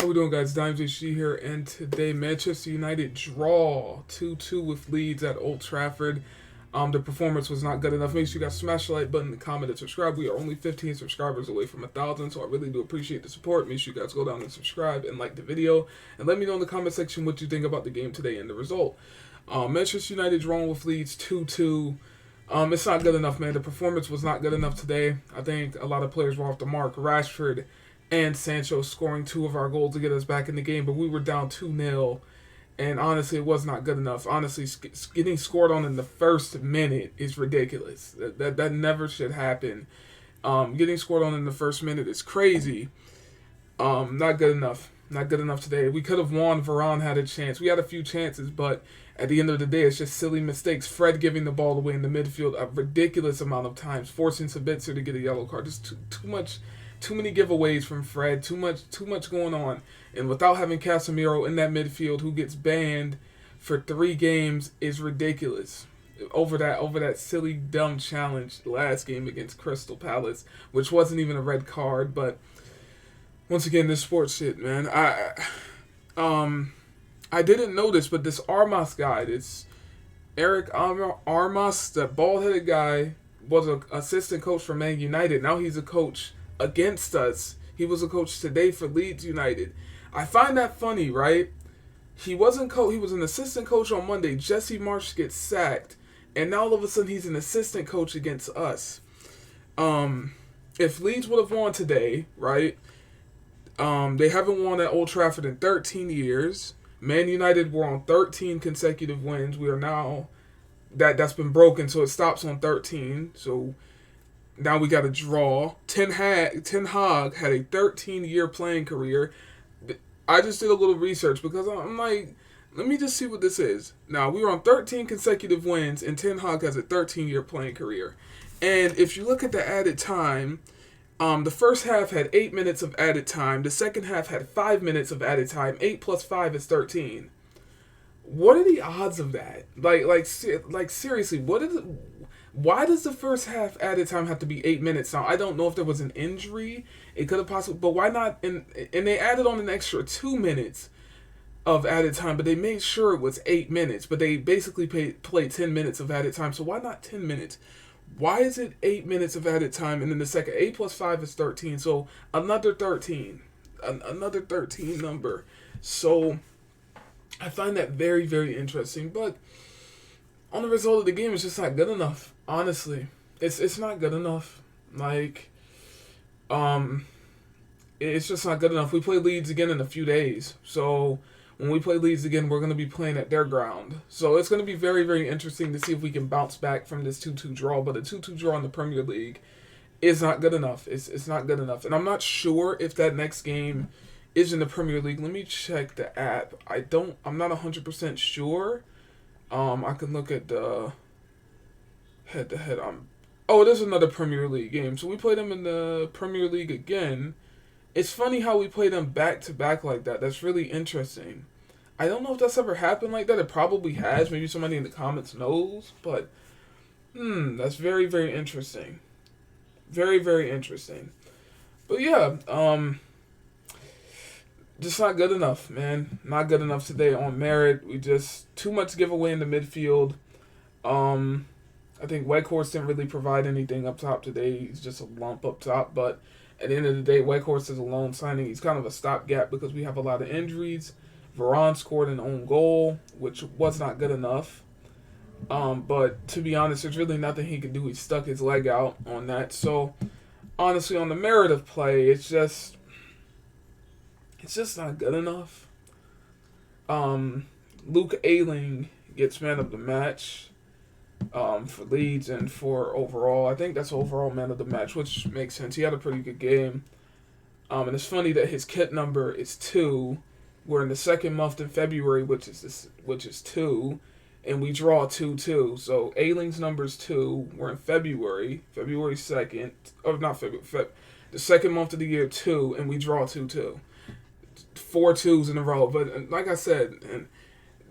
How we doing, guys? Dimes HG here, and today Manchester United draw 2-2 with Leeds at Old Trafford. The performance was not good enough. Make sure you guys smash the like button, comment, and subscribe. We are only 15 subscribers away from 1,000, so I really do appreciate the support. Make sure you guys go down and subscribe and like the video, and let me know in the comment section what you think about the game today and the result. Manchester United drawing with Leeds 2-2. It's not good enough, man. The performance was not good enough today. I think a lot of players were off the mark. Rashford and Sancho scoring two of our goals to get us back in the game, but we were down 2-0, and honestly, it was not good enough. Honestly, getting scored on in the first minute is ridiculous. That never should happen. Getting scored on in the first minute is crazy. Not good enough. Not good enough today. We could have won. Varane had a chance. We had a few chances, but at the end of the day, it's just silly mistakes. Fred giving the ball away in the midfield a ridiculous amount of times, forcing Sabitzer to get a yellow card. Just too much. Too many giveaways from Fred. Too much going on. And without having Casemiro in that midfield, who gets banned for 3 games, is ridiculous. Over that silly dumb challenge last game against Crystal Palace, which wasn't even a red card. But once again, this sports shit, man. I didn't notice, but this Armas guy, this Eric Armas, that bald-headed guy, was an assistant coach for Man United. Now he's a coach against us. He was a coach today for Leeds United. I find that funny, right? He wasn't he was an assistant coach on Monday. Jesse Marsch gets sacked, and now all of a sudden he's an assistant coach against us. If Leeds would have won today, right? They haven't won at Old Trafford in 13 years. Man United were on 13 consecutive wins. We are now that's been broken, so it stops on 13. So now we got a draw. Ten Hag had a 13-year playing career. I just did a little research because I'm like, let me just see what this is. Now, we were on 13 consecutive wins, and Ten Hag has a 13-year playing career. And if you look at the added time, the first half had 8 minutes of added time. The second half had 5 minutes of added time. 8 plus 5 is 13. What are the odds of that? Like seriously, why does the first half added time have to be 8 minutes? Now, I don't know if there was an injury. It could have possibly, but why not? And they added on an extra 2 minutes of added time, but they made sure it was 8 minutes. But they basically played 10 minutes of added time. So why not 10 minutes? Why is it 8 minutes of added time? And then the second, 8 plus 5 is 13. So another 13. Another 13 number. So I find that very, very interesting. But on the result of the game, it's just not good enough. Honestly, it's not good enough. It's just not good enough. We play Leeds again in a few days, so when we play Leeds again, we're going to be playing at their ground. So it's going to be very, very interesting to see if we can bounce back from this 2-2 draw. But a 2-2 draw in the Premier League is not good enough. It's not good enough, and I'm not sure if that next game is in the Premier League. Let me check the app. I'm not 100% sure. I can look at the head-to-head. It is another Premier League game. So we play them in the Premier League again. It's funny how we play them back-to-back like that. That's really interesting. I don't know if that's ever happened like that. It probably has. Maybe somebody in the comments knows. But, that's very, very interesting. Very, very interesting. But, yeah, just not good enough, man. Not good enough today on merit. We just too much giveaway in the midfield. I think Weghorst didn't really provide anything up top today. He's just a lump up top. But at the end of the day, Weghorst is a loan signing. He's kind of a stopgap because we have a lot of injuries. Varane scored an own goal, which was not good enough. But to be honest, there's really nothing he could do. He stuck his leg out on that. So honestly, on the merit of play, it's just not good enough. Luke Ayling gets man of the match for Leeds and for overall. I think that's overall man of the match, which makes sense. He had a pretty good game. And it's funny that his kit number is 2. We're in the second month in February, which is 2, and we draw 2-2. So Ayling's number is 2. We're in February 2nd, or not February, the second month of the year 2, and we draw 2-2. 4 2s in a row. But like I said, and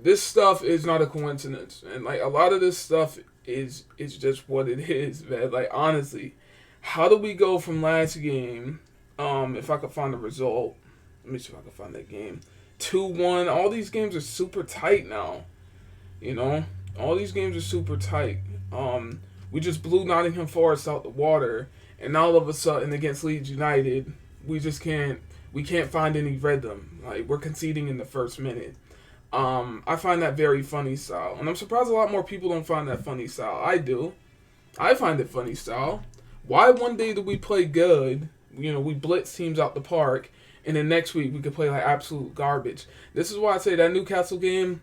this stuff is not a coincidence, and like a lot of this stuff is just what it is, man. Like honestly, how do we go from last game? If I could find the result, Let me see if I can find that game. 2-1. All these games are super tight now. You know, all these games are super tight. We just blew Nottingham Forest out the water, and now all of a sudden against Leeds United, we can't find any rhythm. Like, we're conceding in the first minute. I find that very funny style, and I'm surprised a lot more people don't find that funny style. I do. I find it funny style. Why one day do we play good? You know, we blitz teams out the park, and then next week we could play like absolute garbage. This is why I say that Newcastle game,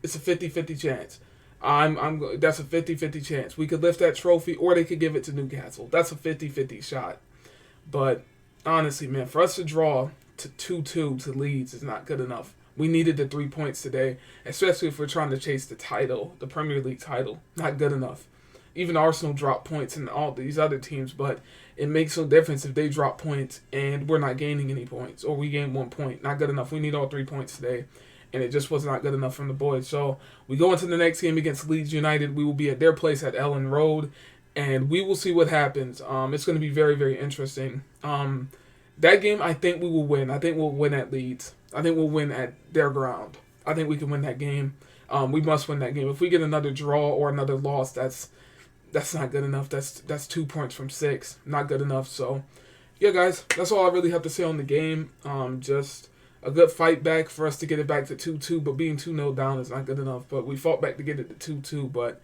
it's a 50-50 chance. That's a 50-50 chance. We could lift that trophy, or they could give it to Newcastle. That's a 50-50 shot. But honestly, man, for us to draw to 2-2 to Leeds is not good enough. We needed the 3 points today, especially if we're trying to chase the title, the Premier League title. Not good enough. Even Arsenal dropped points and all these other teams, but it makes no difference if they drop points and we're not gaining any points, or we gain 1 point. Not good enough. We need all 3 points today, and it just was not good enough from the boys. So we go into the next game against Leeds United. We will be at their place at Ellen Road, and we will see what happens. It's going to be very, very interesting. That game, I think we will win. I think we'll win at Leeds. I think we'll win at their ground. I think we can win that game. We must win that game. If we get another draw or another loss, that's not good enough. That's 2 points from 6. Not good enough. So, yeah, guys, that's all I really have to say on the game. Just a good fight back for us to get it back to 2-2, but being 2-0 down is not good enough. But we fought back to get it to 2-2, but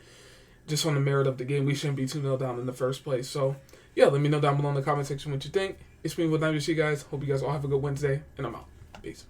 just on the merit of the game, we shouldn't be 2-0 down in the first place. So, yeah, let me know down below in the comment section what you think. It's been with WC, guys. Hope you guys all have a good Wednesday, and I'm out. Peace.